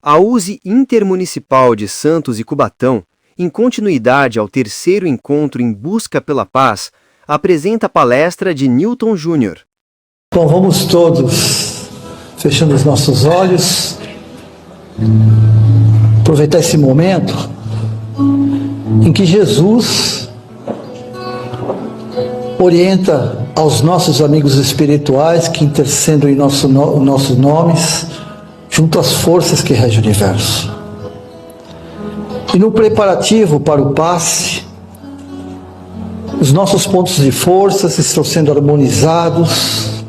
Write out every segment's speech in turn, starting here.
A USE Intermunicipal de Santos e Cubatão, em continuidade ao terceiro encontro em busca pela paz, apresenta a palestra de Newton Júnior. Bom, vamos todos fechando os nossos olhos, aproveitar esse momento em que Jesus orienta aos nossos amigos espirituais que intercedem em nossos nomes, junto às forças que regem o universo. E no preparativo para o passe, os nossos pontos de forças estão sendo harmonizados,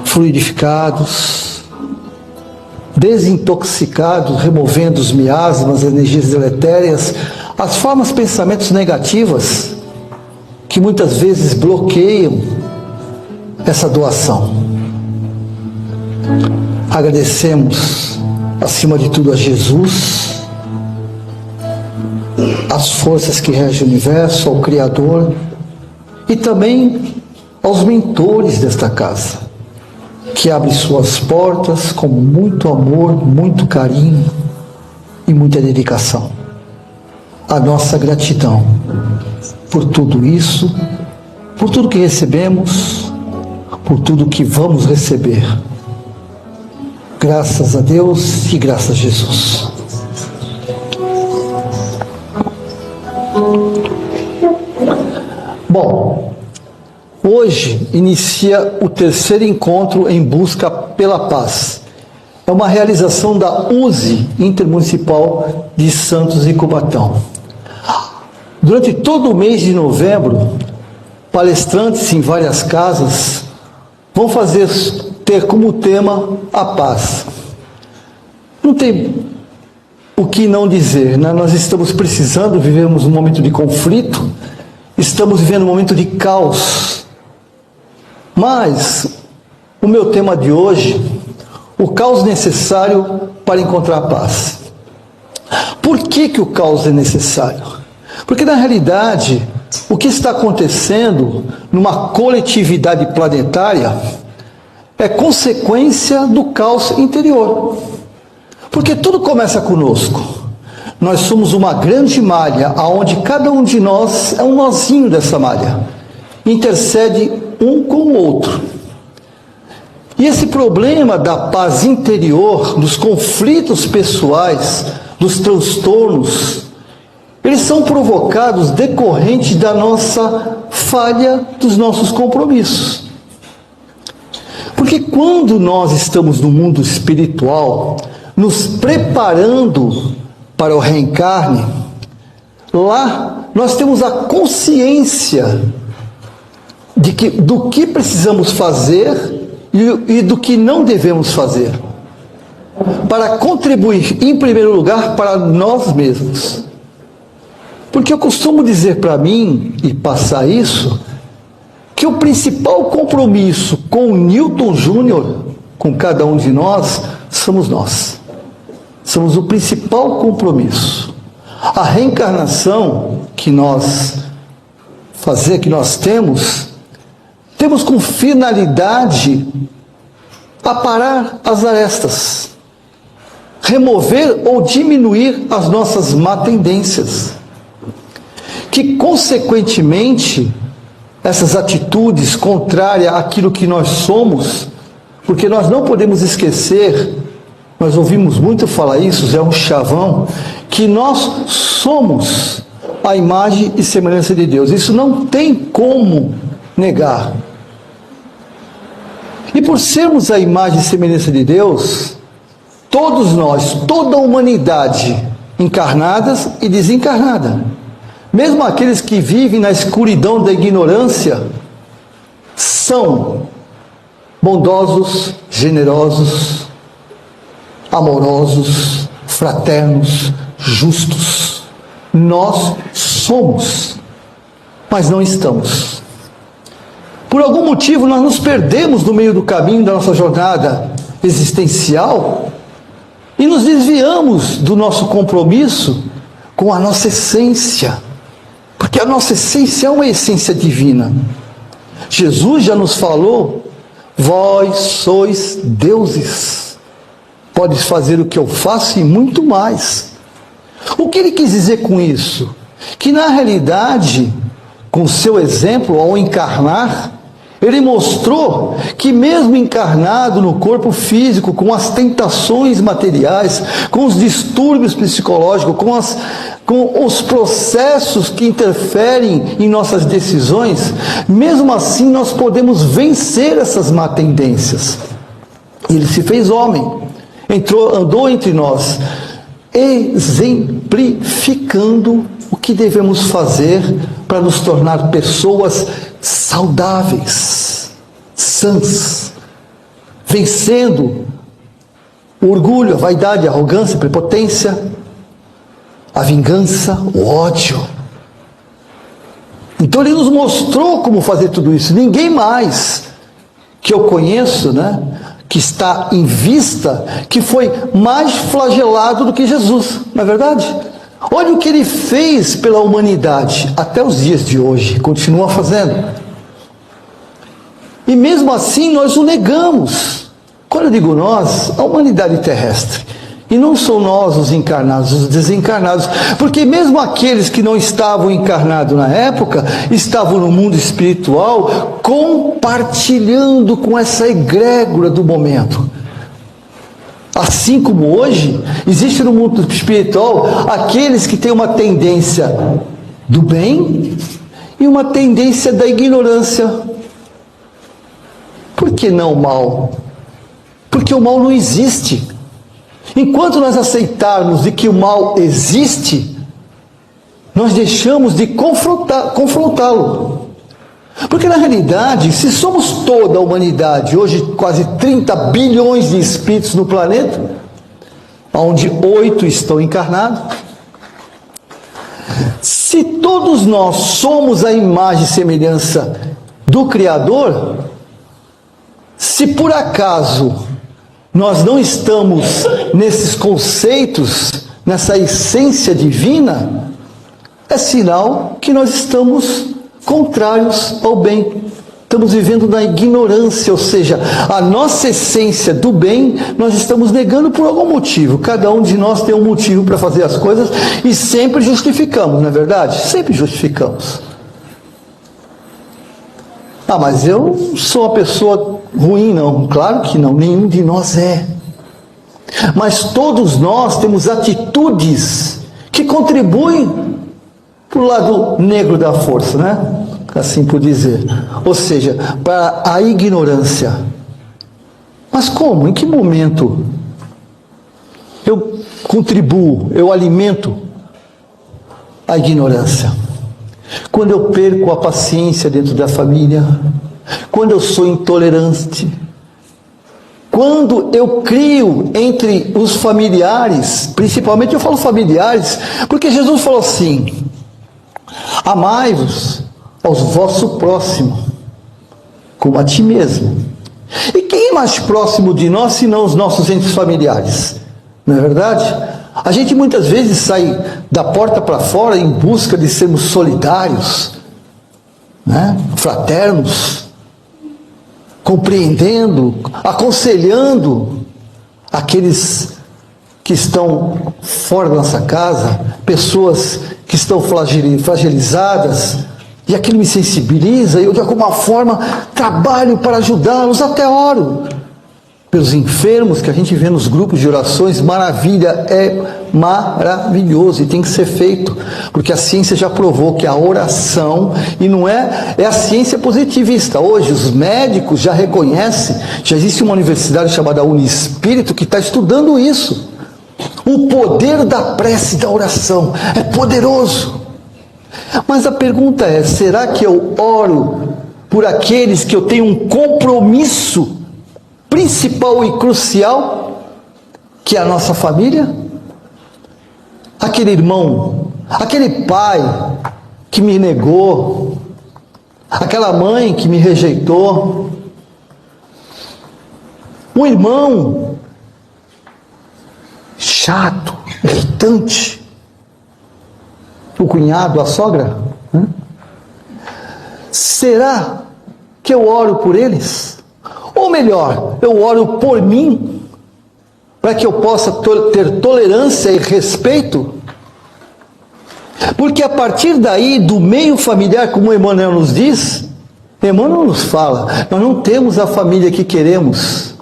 fluidificados, desintoxicados, removendo os miasmas, as energias deletérias, as formas de pensamentos negativas que muitas vezes bloqueiam essa doação. Agradecemos, acima de tudo, a Jesus, às forças que regem o universo, ao Criador e também aos mentores desta casa, que abrem suas portas com muito amor, muito carinho e muita dedicação. A nossa gratidão por tudo isso, por tudo que recebemos, por tudo que vamos receber. Graças a Deus e graças a Jesus. Bom, hoje inicia o terceiro encontro em busca pela paz. É uma realização da USE Intermunicipal de Santos e Cubatão. Durante todo o mês de novembro, palestrantes em várias casas vão ter como tema a paz. Não tem o que não dizer, né? Nós estamos precisando, vivemos um momento de conflito, estamos vivendo um momento de caos. Mas o meu tema de hoje, o caos necessário para encontrar a paz. Por que o caos é necessário? Porque na realidade, o que está acontecendo numa coletividade planetária é consequência do caos interior. Porque tudo começa conosco. Nós somos uma grande malha, onde cada um de nós é um nozinho dessa malha. Intercede um com o outro. E esse problema da paz interior, dos conflitos pessoais, dos transtornos, eles são provocados decorrente da nossa falha dos nossos compromissos. Porque quando nós estamos no mundo espiritual, nos preparando para o reencarne, lá nós temos a consciência do que precisamos fazer e do que não devemos fazer, para contribuir, em primeiro lugar, para nós mesmos. Porque eu costumo dizer para mim, e passar isso, que o principal compromisso com o Newton Júnior, com cada um de nós, somos nós. Somos o principal compromisso. A reencarnação que nós temos com finalidade aparar as arestas, remover ou diminuir as nossas má tendências, que consequentemente essas atitudes contrárias àquilo que nós somos, porque nós não podemos esquecer, nós ouvimos muito falar isso, é um chavão, que nós somos a imagem e semelhança de Deus. Isso não tem como negar. E por sermos a imagem e semelhança de Deus, todos nós, toda a humanidade, encarnadas e desencarnada, mesmo aqueles que vivem na escuridão da ignorância, são bondosos, generosos, amorosos, fraternos, justos. Nós somos, mas não estamos. Por algum motivo nós nos perdemos no meio do caminho da nossa jornada existencial e nos desviamos do nosso compromisso com a nossa essência. Porque a nossa essência é uma essência divina. Jesus já nos falou: vós sois deuses. podes fazer o que eu faço e muito mais. O que ele quis dizer com isso? Que na realidade, com seu exemplo, ao encarnar, ele mostrou que mesmo encarnado no corpo físico, com as tentações materiais, com os distúrbios psicológicos, com os processos que interferem em nossas decisões, mesmo assim nós podemos vencer essas má tendências. Ele se fez homem, andou entre nós, exemplificando o que devemos fazer para nos tornar pessoas saudáveis, sãs, vencendo o orgulho, a vaidade, a arrogância, a prepotência, a vingança, o ódio. Então ele nos mostrou como fazer tudo isso. Ninguém mais que eu conheço, que está em vista, que foi mais flagelado do que Jesus, não é verdade? Olha o que ele fez pela humanidade, até os dias de hoje, continua fazendo. E mesmo assim nós o negamos. Quando eu digo nós, a humanidade terrestre. E não são nós os encarnados, os desencarnados. Porque mesmo aqueles que não estavam encarnados na época, estavam no mundo espiritual, compartilhando com essa egrégora do momento. Assim como hoje, existe no mundo espiritual aqueles que têm uma tendência do bem e uma tendência da ignorância. Por que não o mal? Porque o mal não existe. Enquanto nós aceitarmos de que o mal existe, nós deixamos de confrontá-lo. Porque na realidade, se somos toda a humanidade, hoje quase 30 bilhões de espíritos no planeta, onde 8 estão encarnados, se todos nós somos a imagem e semelhança do Criador, se por acaso nós não estamos nesses conceitos, nessa essência divina, é sinal que nós estamos contrários ao bem. Estamos vivendo na ignorância, ou seja, a nossa essência do bem nós estamos negando por algum motivo. Cada um de nós tem um motivo para fazer as coisas e sempre justificamos, não é verdade? Sempre justificamos. Ah, mas eu sou uma pessoa ruim, não. Claro que não, nenhum de nós é. Mas todos nós temos atitudes que contribuem para o lado negro da força, né? Assim por dizer. Ou seja, para a ignorância. Mas como? Em que momento eu contribuo, eu alimento a ignorância? Quando eu perco a paciência dentro da família, quando eu sou intolerante, quando eu crio entre os familiares, principalmente eu falo familiares, porque Jesus falou assim: amai-vos aos vosso próximo, como a ti mesmo. E quem é mais próximo de nós, senão os nossos entes familiares? Não é verdade? A gente muitas vezes sai da porta para fora em busca de sermos solidários, fraternos, compreendendo, aconselhando aqueles que estão fora da nossa casa, pessoas que estão fragilizadas, e aquilo me sensibiliza, e eu de alguma forma trabalho para ajudá-los, até oro pelos enfermos que a gente vê nos grupos de orações. Maravilha, é maravilhoso e tem que ser feito, porque a ciência já provou que a oração, e não é a ciência positivista. Hoje os médicos já reconhecem, já existe uma universidade chamada Unispírito que está estudando isso. O poder da prece e da oração é poderoso. Mas a pergunta é: será que eu oro por aqueles que eu tenho um compromisso principal e crucial, que é a nossa família? Aquele irmão, aquele pai que me negou, aquela mãe que me rejeitou, um irmão chato, irritante, o cunhado, a sogra, será que eu oro por eles? Ou melhor, eu oro por mim? para que eu possa ter tolerância e respeito? Porque a partir daí, do meio familiar, como Emmanuel nos diz, Emmanuel nos fala, nós não temos a família que queremos,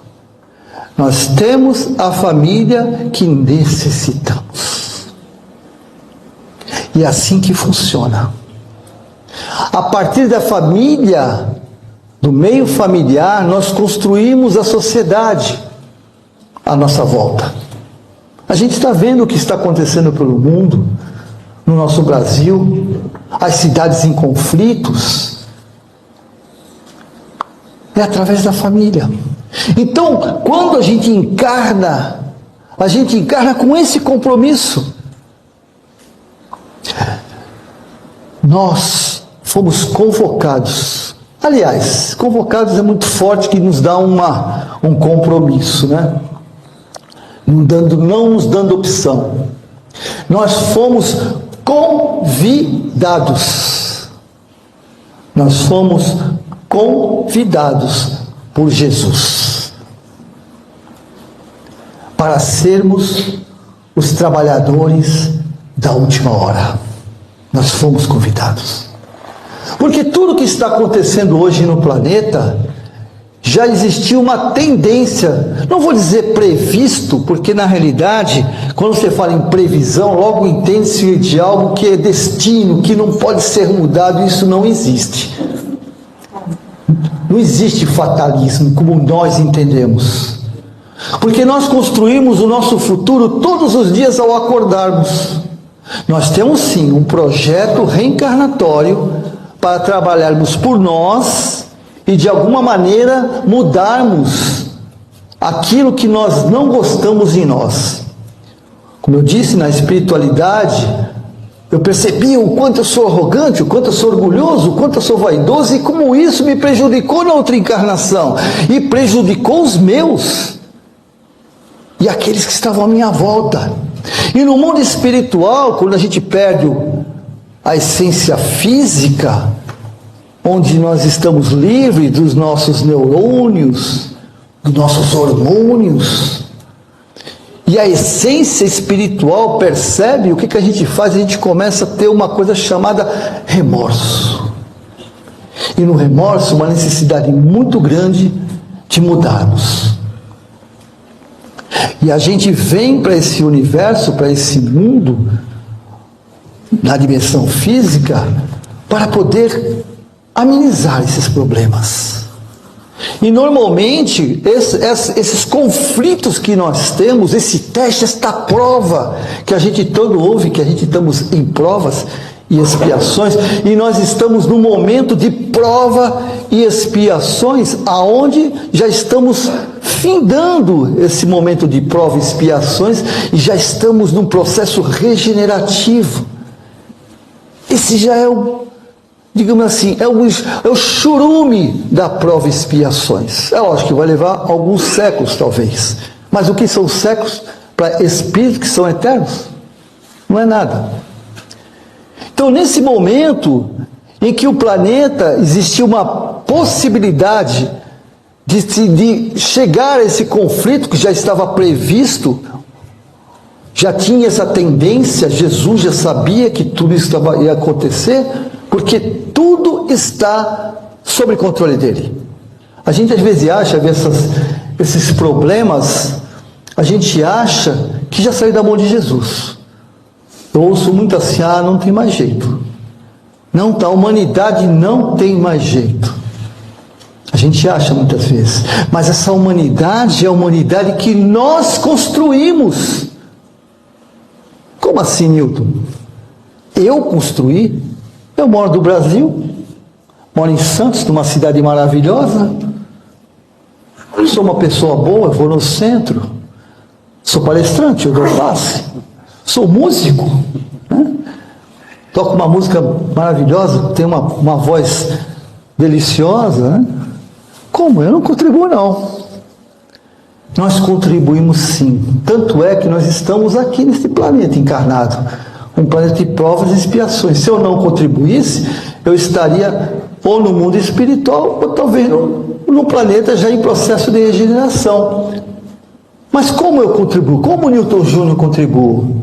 nós temos a família que necessitamos. E é assim que funciona. A partir da família, do meio familiar, nós construímos a sociedade à nossa volta. A gente está vendo o que está acontecendo pelo mundo, no nosso Brasil, as cidades em conflitos. É através da família. Então, quando a gente encarna com esse compromisso. Nós fomos convocados. Aliás, convocados é muito forte, que nos dá um compromisso, né? Não nos dando opção. Nós fomos convidados. Nós fomos convidados por Jesus para sermos os trabalhadores da última hora. Nós fomos convidados. Porque tudo que está acontecendo hoje no planeta, já existia uma tendência, não vou dizer previsto, porque na realidade, quando você fala em previsão, logo entende-se de algo que é destino, que não pode ser mudado, isso não existe. Não existe fatalismo como nós entendemos. Porque nós construímos o nosso futuro todos os dias ao acordarmos. Nós temos sim um projeto reencarnatório para trabalharmos por nós e de alguma maneira mudarmos aquilo que nós não gostamos em nós. Como eu disse, na espiritualidade, eu percebi o quanto eu sou arrogante, o quanto eu sou orgulhoso, o quanto eu sou vaidoso, e como isso me prejudicou na outra encarnação, e prejudicou os meus, e aqueles que estavam à minha volta. E no mundo espiritual, quando a gente perde a essência física, onde nós estamos livres dos nossos neurônios, dos nossos hormônios, e a essência espiritual percebe, o que a gente faz? A gente começa a ter uma coisa chamada remorso. E no remorso, uma necessidade muito grande de mudarmos. E a gente vem para esse universo, para esse mundo, na dimensão física, para poder amenizar esses problemas. E normalmente, esses conflitos que nós temos, esse teste, esta prova, que a gente tanto ouve, que a gente estamos em provas e expiações, e nós estamos no momento de prova e expiações, aonde já estamos findando esse momento de prova e expiações, e já estamos num processo regenerativo. Esse já é digamos assim, é o churume da prova e expiações. É lógico que vai levar alguns séculos, talvez. Mas o que são séculos para espíritos que são eternos? Não é nada. Então, nesse momento em que o planeta existia uma possibilidade de chegar a esse conflito que já estava previsto, já tinha essa tendência, Jesus já sabia que tudo isso ia acontecer, porque tudo está sob controle dele. A gente às vezes acha, esses problemas, a gente acha que já saiu da mão de Jesus. Eu ouço muito assim, não tem mais jeito. Não, a humanidade não tem mais jeito. A gente acha muitas vezes. Mas essa humanidade é a humanidade que nós construímos. Como assim, Newton? Eu construí? Eu moro no Brasil, moro em Santos, numa cidade maravilhosa. Eu sou uma pessoa boa, vou no centro. Sou palestrante, eu dou classe. Sou músico, né? Toco uma música maravilhosa, tenho uma voz deliciosa, né? Como? Eu não contribuo, não. Nós contribuímos sim. Tanto é que nós estamos aqui nesse planeta encarnado. Um planeta de provas e expiações. Se eu não contribuísse, eu estaria ou no mundo espiritual, ou talvez no planeta já em processo de regeneração. Mas como eu contribuo? Como o Newton Júnior contribuo?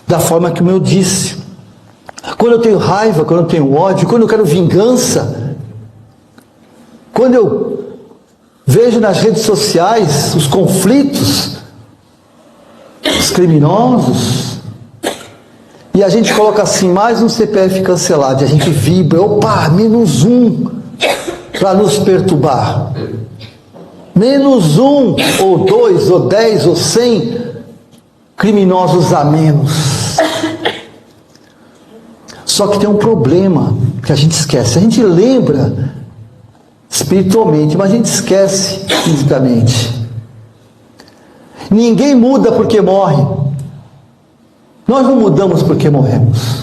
Da forma que eu disse. Quando eu tenho raiva, quando eu tenho ódio, quando eu quero vingança, quando eu vejo nas redes sociais os conflitos, os criminosos, e a gente coloca assim, mais um CPF cancelado, e a gente vibra, opa, -1, para nos perturbar. -1, ou 2, ou 10, ou 100 criminosos a menos. Só que tem um problema que a gente esquece. A gente lembra espiritualmente, mas a gente esquece fisicamente. Ninguém muda porque morre. Nós não mudamos porque morremos.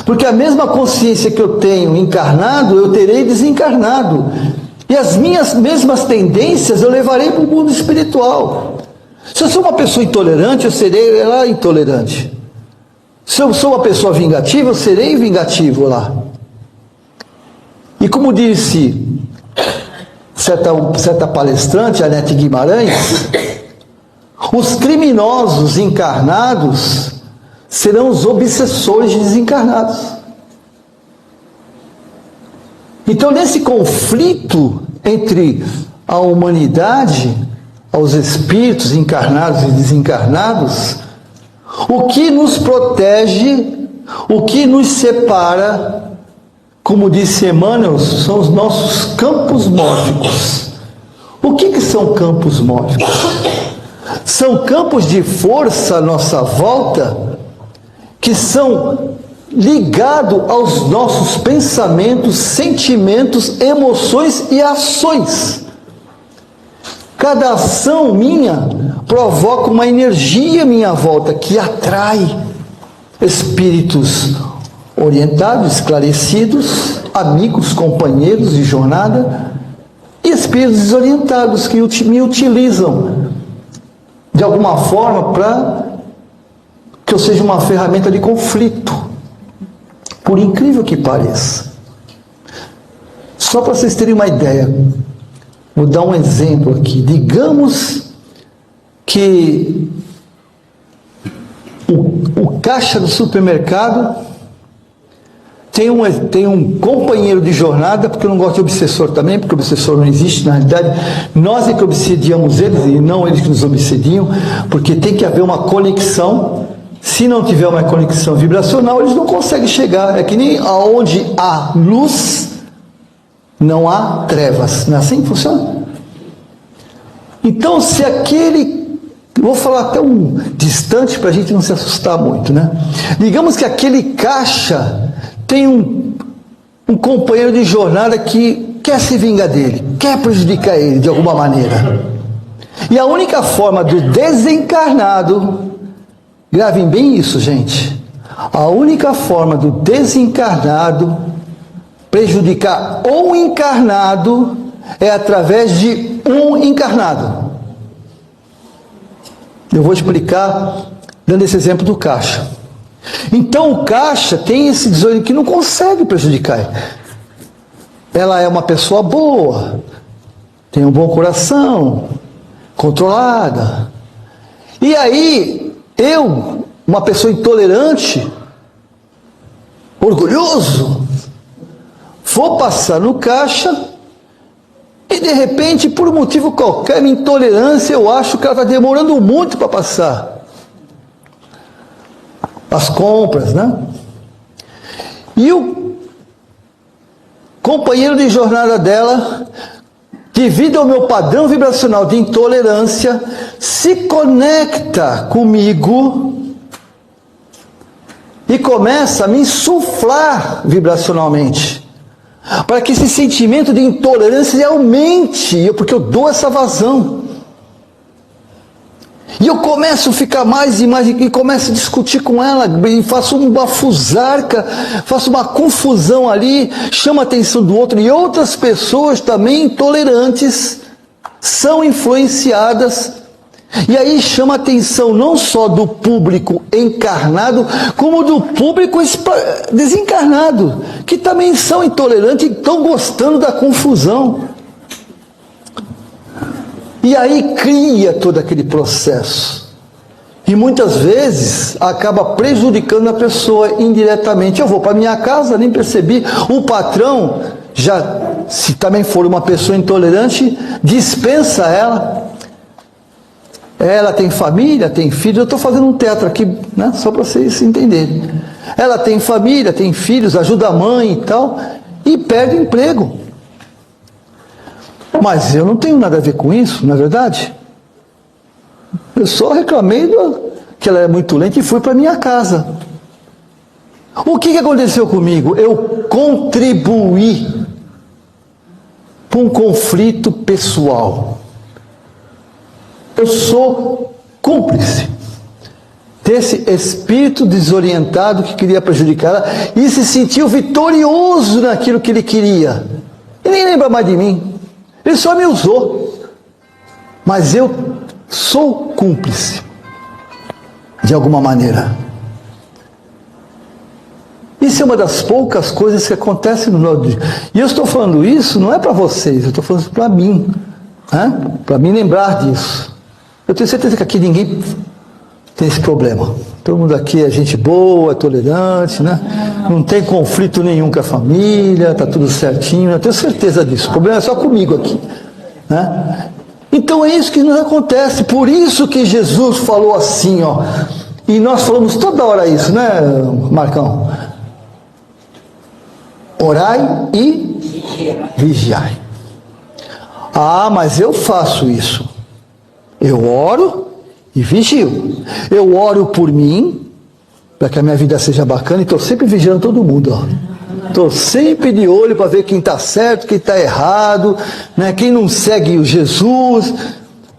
Porque a mesma consciência que eu tenho encarnado, eu terei desencarnado. E as minhas mesmas tendências eu levarei para o mundo espiritual. Se eu sou uma pessoa intolerante, eu serei lá intolerante. Se eu sou uma pessoa vingativa, eu serei vingativo lá. E como disse certa palestrante, Anete Guimarães, os criminosos encarnados serão os obsessores desencarnados. Então, nesse conflito entre a humanidade, aos espíritos encarnados e desencarnados, o que nos protege, o que nos separa, como disse Emmanuel, são os nossos campos mórficos. O que são campos mórficos? São campos de força à nossa volta, que são ligados aos nossos pensamentos, sentimentos, emoções e ações. Cada ação minha provoca uma energia à minha volta que atrai espíritos orientados, esclarecidos, amigos, companheiros de jornada, e espíritos desorientados que me utilizam de alguma forma para que eu seja uma ferramenta de conflito, por incrível que pareça. Só para vocês terem uma ideia, vou dar um exemplo aqui. Digamos que o caixa do supermercado tem um companheiro de jornada, porque eu não gosto de obsessor também, porque o obsessor não existe, na realidade, nós é que obsediamos eles, e não eles que nos obsediam, porque tem que haver uma conexão. Se não tiver uma conexão vibracional, eles não conseguem chegar. É que nem aonde há luz, não há trevas. Não é assim que funciona? Então, se aquele... Vou falar até um distante para a gente não se assustar muito, né? Digamos que aquele caixa tem um companheiro de jornada que quer se vingar dele, quer prejudicar ele de alguma maneira. E a única forma do desencarnado, gravem bem isso, gente, a única forma do desencarnado prejudicar um encarnado é através de um encarnado. Eu vou explicar dando esse exemplo do caixa. Então o caixa tem esse desouro que não consegue prejudicar. Ela é uma pessoa boa, tem um bom coração, controlada. E aí, eu, uma pessoa intolerante, orgulhoso, vou passar no caixa e de repente, por um motivo qualquer, minha intolerância, eu acho que ela está demorando muito para passar as compras, né? E o companheiro de jornada dela, devido ao meu padrão vibracional de intolerância, se conecta comigo e começa a me insuflar vibracionalmente, para que esse sentimento de intolerância aumente, porque eu dou essa vazão. E eu começo a ficar mais e mais, e começo a discutir com ela, e faço uma fusarca, faço uma confusão ali, chamo a atenção do outro, e outras pessoas também intolerantes são influenciadas, e aí chama a atenção não só do público encarnado, como do público desencarnado, que também são intolerantes e estão gostando da confusão. E aí cria todo aquele processo. E muitas vezes acaba prejudicando a pessoa indiretamente. Eu vou para minha casa, nem percebi. O patrão, já, se também for uma pessoa intolerante, dispensa ela. Ela tem família, tem filhos. Eu estou fazendo um teatro aqui, né, só para vocês entenderem. Ela tem família, tem filhos, ajuda a mãe e tal, e perde o emprego. Mas eu não tenho nada a ver com isso, não é verdade? Eu só reclamei que ela é muito lenta e fui para minha casa. O que aconteceu comigo? Eu contribuí para um conflito pessoal. Eu sou cúmplice desse espírito desorientado que queria prejudicar ela e se sentiu vitorioso naquilo que ele queria. E nem lembra mais de mim. Ele só me usou. Mas eu sou cúmplice, de alguma maneira. Isso é uma das poucas coisas que acontecem no nosso dia. E eu estou falando isso, não é para vocês, eu estou falando isso para mim. Para mim lembrar disso. Eu tenho certeza que aqui ninguém tem esse problema. Todo mundo aqui é gente boa, é tolerante, né? Não tem conflito nenhum com a família, está tudo certinho. Eu tenho certeza disso. O problema é só comigo aqui, né? Então é isso que nos acontece. Por isso que Jesus falou assim, ó. E nós falamos toda hora isso, né, Marcão? Orai e vigiai. Ah, mas eu faço isso. Eu oro e vigio. Eu oro por mim, para que a minha vida seja bacana, e estou sempre vigiando todo mundo. Estou sempre de olho para ver quem está certo, quem está errado, né? Quem não segue o Jesus.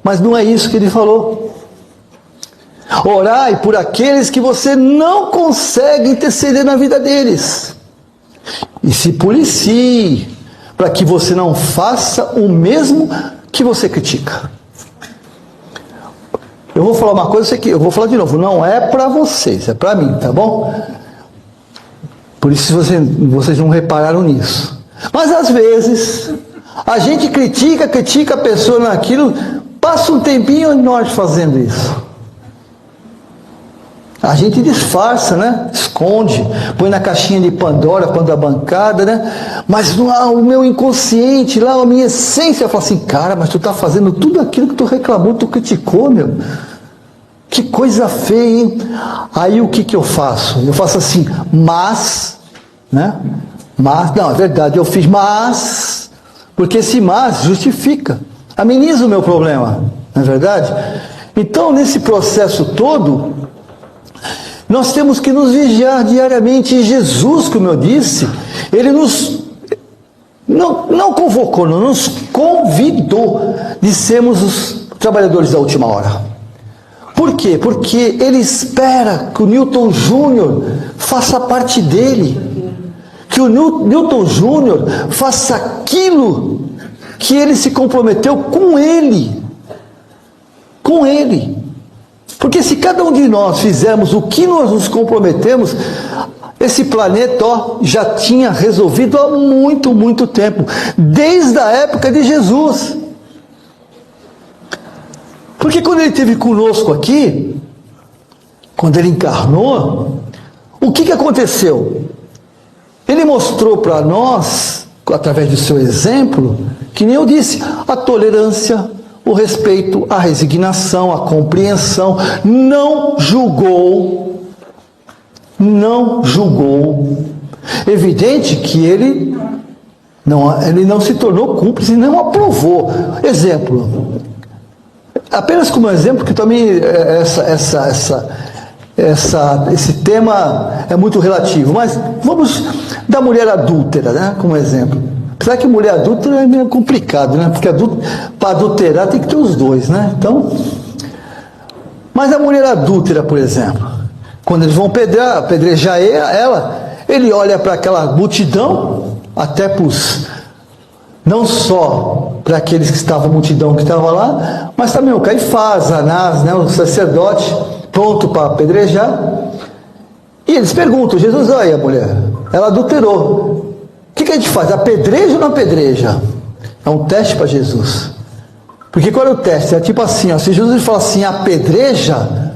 Mas não é isso que ele falou. Orai por aqueles que você não consegue interceder na vida deles. E se policie, para que você não faça o mesmo que você critica. Eu vou falar uma coisa aqui, eu vou falar de novo, não é para vocês, é para mim, tá bom? Por isso vocês não repararam nisso. Mas às vezes, a gente critica a pessoa naquilo, passa um tempinho e nós fazendo isso. A gente disfarça, né? Esconde, põe na caixinha de Pandora, quando a bancada, né? Mas o meu inconsciente, lá a minha essência, fala assim, cara, mas tu tá fazendo tudo aquilo que tu reclamou, tu criticou, meu. Que coisa feia, hein? Aí o que eu faço? Eu faço assim, mas, né? Mas, não, é verdade, eu fiz mas, porque esse mas justifica, ameniza o meu problema, não é verdade? Então, nesse processo todo, nós temos que nos vigiar diariamente. E Jesus, como eu disse, ele nos não convocou, não nos convidou de sermos os trabalhadores da última hora. Por quê? Porque ele espera que o Newton Júnior faça parte dele, que o Newton Júnior faça aquilo que ele se comprometeu com ele. Com ele. Porque se cada um de nós fizermos o que nós nos comprometemos, esse planeta já tinha resolvido há muito, muito tempo. Desde a época de Jesus. Porque quando ele esteve conosco aqui, quando ele encarnou, o que aconteceu? Ele mostrou para nós, através do seu exemplo, que nem eu disse, a tolerância, o respeito, a resignação, a compreensão, não julgou. Evidente que ele não se tornou cúmplice, não aprovou. Exemplo, apenas como exemplo, que também esse tema é muito relativo, mas vamos da mulher adúltera, né, como exemplo. Apesar que mulher adúltera é meio complicado, né? Porque para adulterar tem que ter os dois, né? Então, mas a mulher adúltera, por exemplo, quando eles vão apedrejar ela, ele olha para aquela multidão, até não só para aqueles que estavam, multidão que estava lá, mas também o Caifás, Anás, né, o sacerdote, pronto para apedrejar. E eles perguntam, Jesus, olha a mulher, ela adulterou. O que a gente faz? Apedreja ou não apedreja? É um teste para Jesus. Porque qual é o teste? É tipo assim, ó, se Jesus fala assim, apedreja,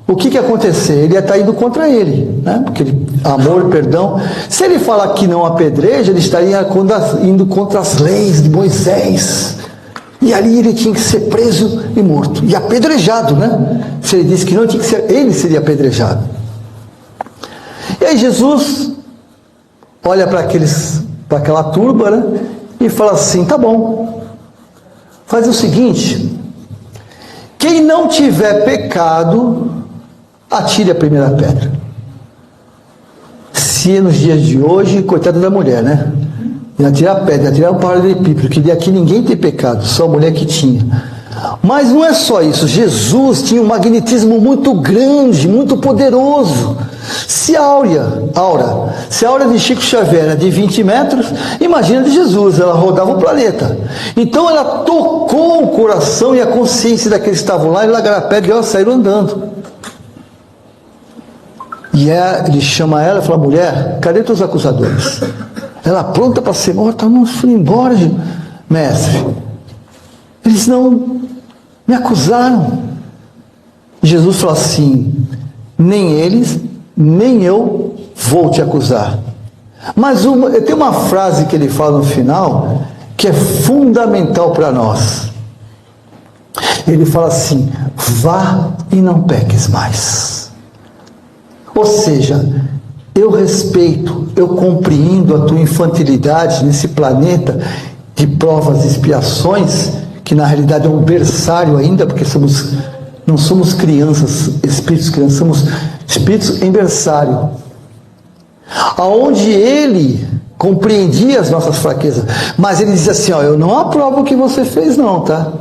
o que ia acontecer? Ele ia estar indo contra ele, né? Porque amor, perdão. Se ele falar que não apedreja, ele estaria indo contra as leis de Moisés. E ali ele tinha que ser preso e morto. E apedrejado, né? Se ele disse que não, tinha que ser, ele seria apedrejado. E aí Jesus olha para aquela turba, né? E fala assim, tá bom. Faz o seguinte, quem não tiver pecado, atire a primeira pedra. Se nos dias de hoje, coitada da mulher, né? Ia tirar a pedra, ia tirar um paralelepípedo, que aqui ninguém tem pecado, só a mulher que tinha. Mas não é só isso, Jesus tinha um magnetismo muito grande, muito poderoso. Se a aura de Chico Xavier era de 20 metros, imagina de Jesus, ela rodava o planeta. Então ela tocou o coração e a consciência daqueles que estavam lá, e largaram a pedra e elas saíram andando. E ele chama ela e fala, mulher, cadê teus acusadores? Ela pronta para ser morta, não fui embora, mestre. Eles não me acusaram. E Jesus falou assim, nem eles, nem eu vou te acusar. Mas tem uma frase que ele fala no final, que é fundamental para nós. Ele fala assim, vá e não peques mais. Ou seja, eu respeito, eu compreendo a tua infantilidade nesse planeta de provas e expiações, que na realidade é um berçário ainda, porque não somos crianças, crianças, somos espíritos em berçário. Aonde ele compreendia as nossas fraquezas, mas ele dizia assim, ó, eu não aprovo o que você fez não, tá?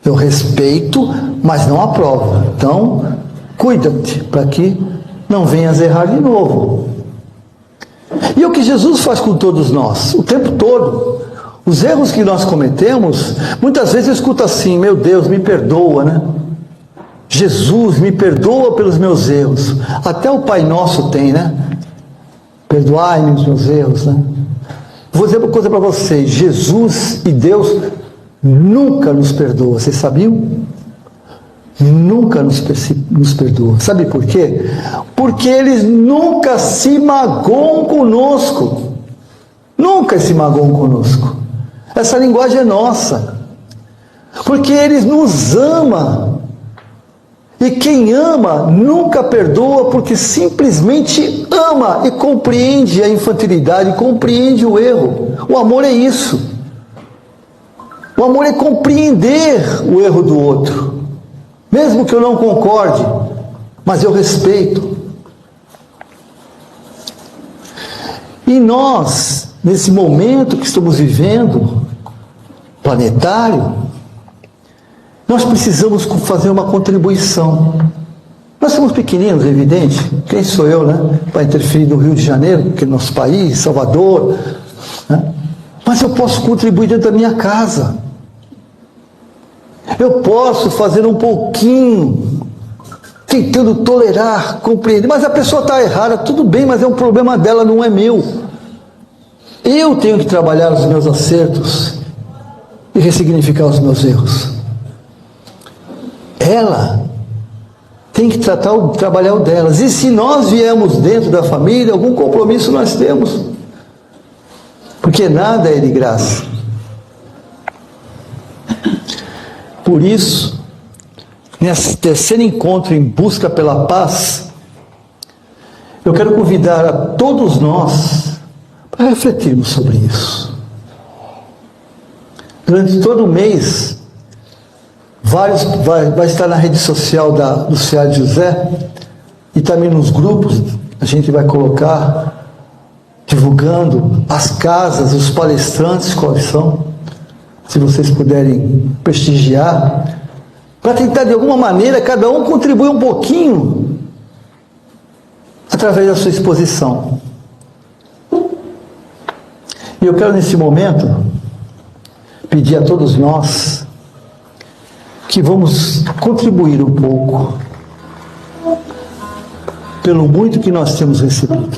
Eu respeito, mas não aprovo. Então, cuida-te para que não venhas errar de novo. E é o que Jesus faz com todos nós, o tempo todo. Os erros que nós cometemos, muitas vezes eu escuto assim, meu Deus, me perdoa, né? Jesus, me perdoa pelos meus erros. Até o Pai Nosso tem, né? Perdoai-me os meus erros, né? Vou dizer uma coisa para vocês, Jesus e Deus nunca nos perdoa, vocês sabiam? Nunca nos perdoa. Sabe por quê? Porque eles nunca se magoam conosco. Nunca se magoam conosco. Essa linguagem é nossa. Porque eles nos amam. E quem ama nunca perdoa, porque simplesmente ama e compreende a infantilidade, compreende o erro. O amor é isso. O amor é compreender o erro do outro. Mesmo que eu não concorde, mas eu respeito. E nós, nesse momento que estamos vivendo, planetário, nós precisamos fazer uma contribuição. Nós somos pequeninos, é evidente. Quem sou eu, né? Para interferir no Rio de Janeiro, que é nosso país, Salvador. Né? Mas eu posso contribuir dentro da minha casa. Eu posso fazer um pouquinho, tentando tolerar, compreender. Mas a pessoa está errada, tudo bem, mas é um problema dela, não é meu. Eu tenho que trabalhar os meus acertos e ressignificar os meus erros. Ela tem que trabalhar o delas. E se nós viemos dentro da família, algum compromisso nós temos. Porque nada é de graça. Por isso, nesse terceiro encontro em busca pela paz, eu quero convidar a todos nós para refletirmos sobre isso. Durante todo o mês, vai estar na rede social do Ceará de José e também nos grupos, a gente vai colocar, divulgando as casas, os palestrantes, quais são. Se vocês puderem prestigiar, para tentar de alguma maneira, cada um contribuir um pouquinho, através da sua exposição. E eu quero nesse momento, pedir a todos nós, que vamos contribuir um pouco, pelo muito que nós temos recebido.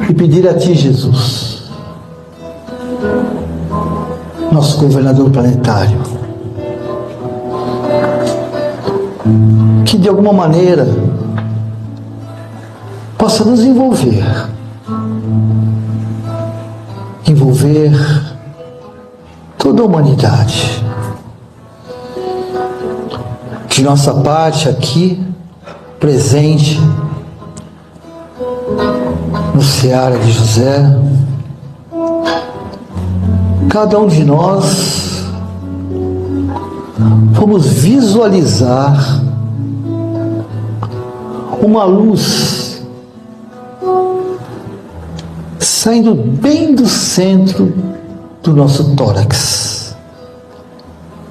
E pedir a Ti, Jesus, nosso governador planetário, que de alguma maneira possa nos envolver toda a humanidade. De nossa parte aqui, presente no Seara de José, cada um de nós vamos visualizar uma luz saindo bem do centro do nosso tórax,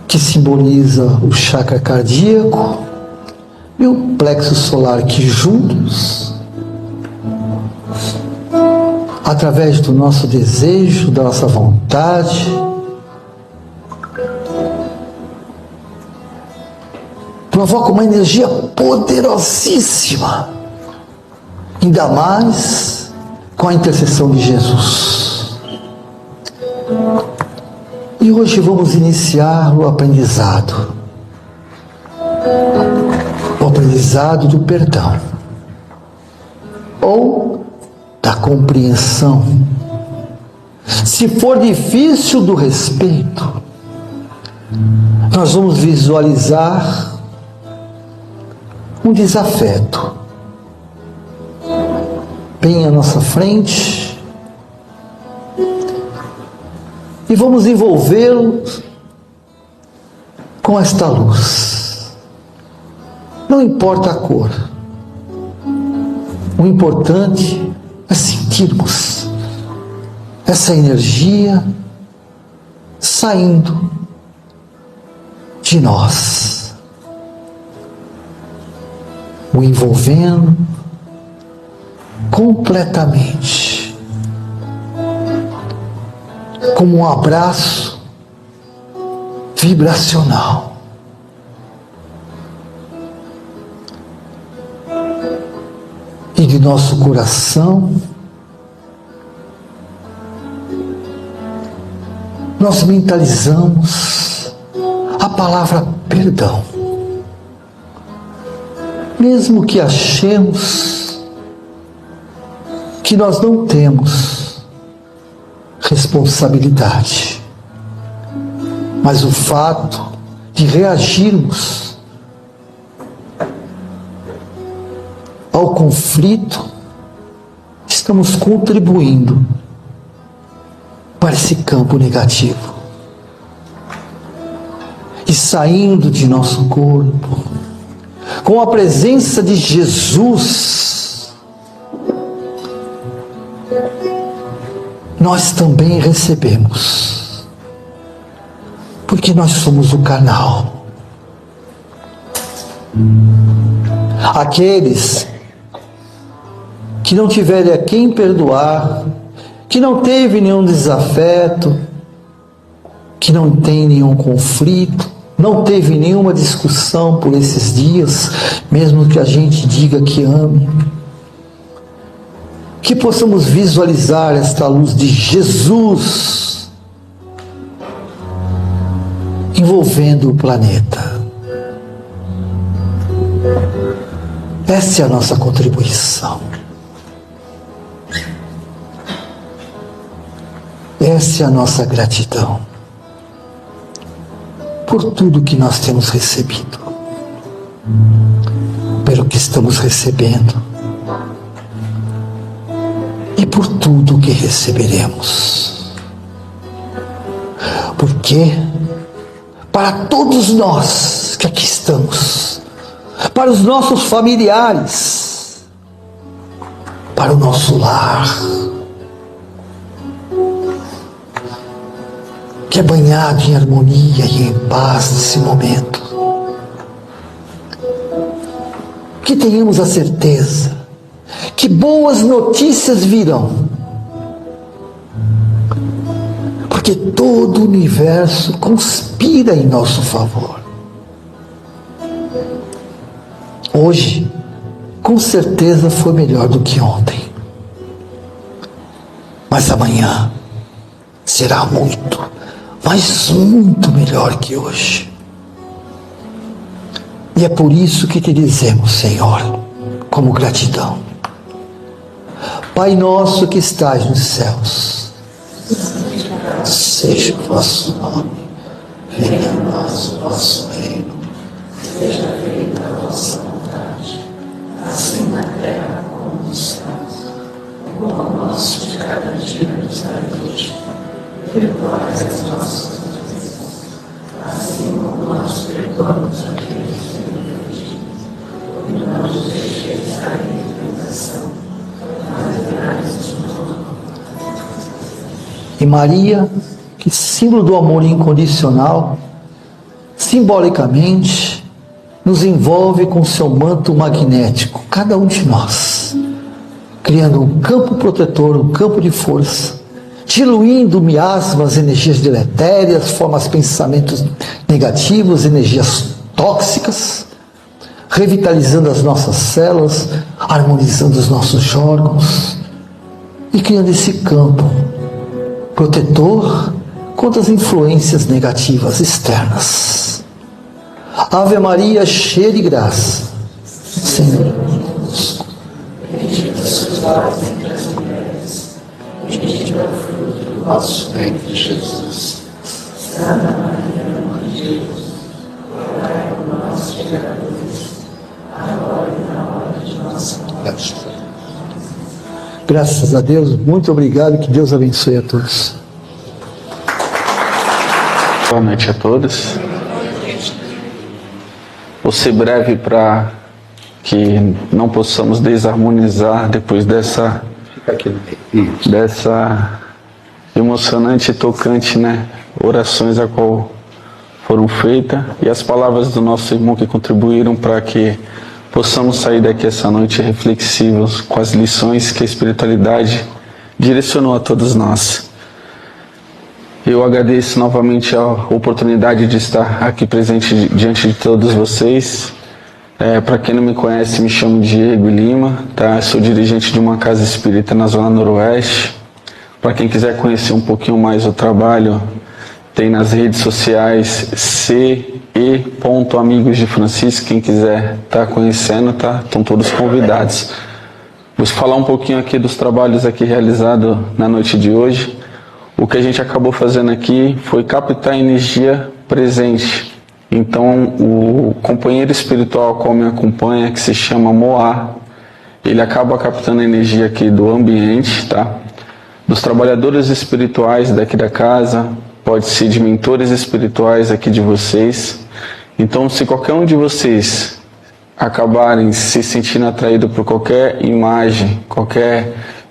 que simboliza o chakra cardíaco e o plexo solar, que juntos, através do nosso desejo, da nossa vontade, provoca uma energia poderosíssima, ainda mais com a intercessão de Jesus. E hoje vamos iniciar o aprendizado do perdão, ou da compreensão. Se for difícil, do respeito. Nós vamos visualizar um desafeto bem à nossa frente e vamos envolvê-lo com esta luz. Não importa a cor, o importante é sentirmos essa energia saindo de nós, o envolvendo completamente, como um abraço vibracional. E de nosso coração, nós mentalizamos a palavra perdão. Mesmo que achemos que nós não temos responsabilidade, mas o fato de reagirmos ao conflito, estamos contribuindo para esse campo negativo e saindo de nosso corpo com a presença de Jesus. Nós também recebemos, porque nós somos o canal. Aqueles que não tiverem a quem perdoar, que não teve nenhum desafeto, que não tem nenhum conflito, não teve nenhuma discussão por esses dias, mesmo que a gente diga que ame, que possamos visualizar esta luz de Jesus envolvendo o planeta. Essa é a nossa contribuição. Essa é a nossa gratidão por tudo que nós temos recebido, pelo que estamos recebendo e por tudo que receberemos. Porque para todos nós que aqui estamos, para os nossos familiares, para o nosso lar, que é banhado em harmonia e em paz nesse momento, que tenhamos a certeza que boas notícias virão, porque todo o universo conspira em nosso favor. Hoje, com certeza, foi melhor do que ontem, mas amanhã será muito, mas muito melhor que hoje. E é por isso que te dizemos, Senhor, como gratidão: Pai nosso que estás nos céus, seja o vosso nome, venha a nós o vosso reino, seja feita a vossa vontade, assim na terra como no céu. O pão nosso de cada dia nos dai hoje, perdoai as nossas ofensas, assim como nós perdoamos aqueles que nos ofendem, e não nos deixeis cair em tentação, mas livrai-nos do mal. E Maria, que símbolo do amor incondicional, simbolicamente nos envolve com seu manto magnético, cada um de nós, criando um campo protetor, um campo de força, diluindo miasmas, energias deletérias, formas pensamentos negativos, energias tóxicas, revitalizando as nossas células, harmonizando os nossos órgãos e criando esse campo protetor contra as influências negativas externas. Ave Maria, cheia de graça, Senhor é convosco. Bendita sois vós entre as mulheres, bendito é o fruto do vosso ventre, Jesus. Santa Maria, Mãe de Deus, rogai por nós, pecadores, agora e na hora de nossa morte. Graças a Deus, muito obrigado, que Deus abençoe a todos. Boa noite a todos. Vou ser breve para que não possamos desarmonizar depois dessa emocionante e tocante, orações a qual foram feitas e as palavras do nosso irmão que contribuíram para que possamos sair daqui essa noite reflexivos com as lições que a espiritualidade direcionou a todos nós. Eu agradeço novamente a oportunidade de estar aqui presente diante de todos vocês. Para quem não me conhece, me chamo Diego Lima, tá? Sou dirigente de uma casa espírita na Zona Noroeste. Para quem quiser conhecer um pouquinho mais o trabalho, tem nas redes sociais ce.amigos de Francisco. Quem quiser estar conhecendo, tá? Estão todos convidados. Vou falar um pouquinho aqui dos trabalhos aqui realizados na noite de hoje. O que a gente acabou fazendo aqui foi captar a energia presente. Então, o companheiro espiritual qual me acompanha, que se chama Moá, ele acaba captando a energia aqui do ambiente, tá? Dos trabalhadores espirituais daqui da casa, pode ser de mentores espirituais aqui de vocês. Então, se qualquer um de vocês acabarem se sentindo atraído por qualquer imagem,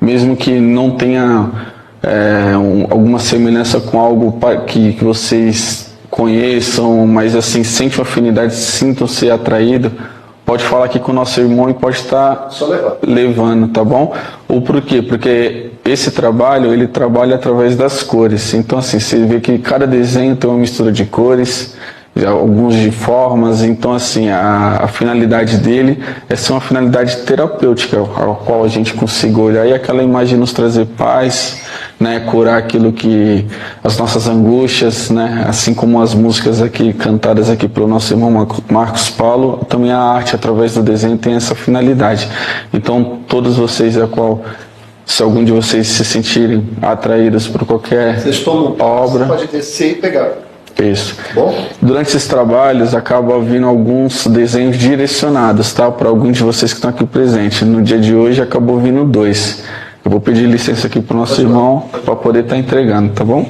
mesmo que não tenha alguma semelhança com algo que vocês conheçam, mas assim, sente uma afinidade, sintam-se atraídos, pode falar aqui com o nosso irmão e pode estar levando, tá bom? Ou por quê? Porque esse trabalho, ele trabalha através das cores. Então assim, você vê que cada desenho tem uma mistura de cores, alguns de formas. Então assim, a finalidade dele é ser uma finalidade terapêutica, a qual a gente consiga olhar e aquela imagem nos trazer paz, curar aquilo que as nossas angústias, assim como as músicas aqui cantadas aqui pelo nosso irmão Marcos Paulo, também a arte através do desenho tem essa finalidade. Então todos vocês, se algum de vocês se sentirem atraídos por qualquer obra, você pode descer e pegar. Isso. Bom? Durante esses trabalhos acaba vindo alguns desenhos direcionados, tá? Para alguns de vocês que estão aqui presentes. No dia de hoje acabou vindo 2. Eu vou pedir licença aqui para o nosso irmão para poder estar entregando, tá bom?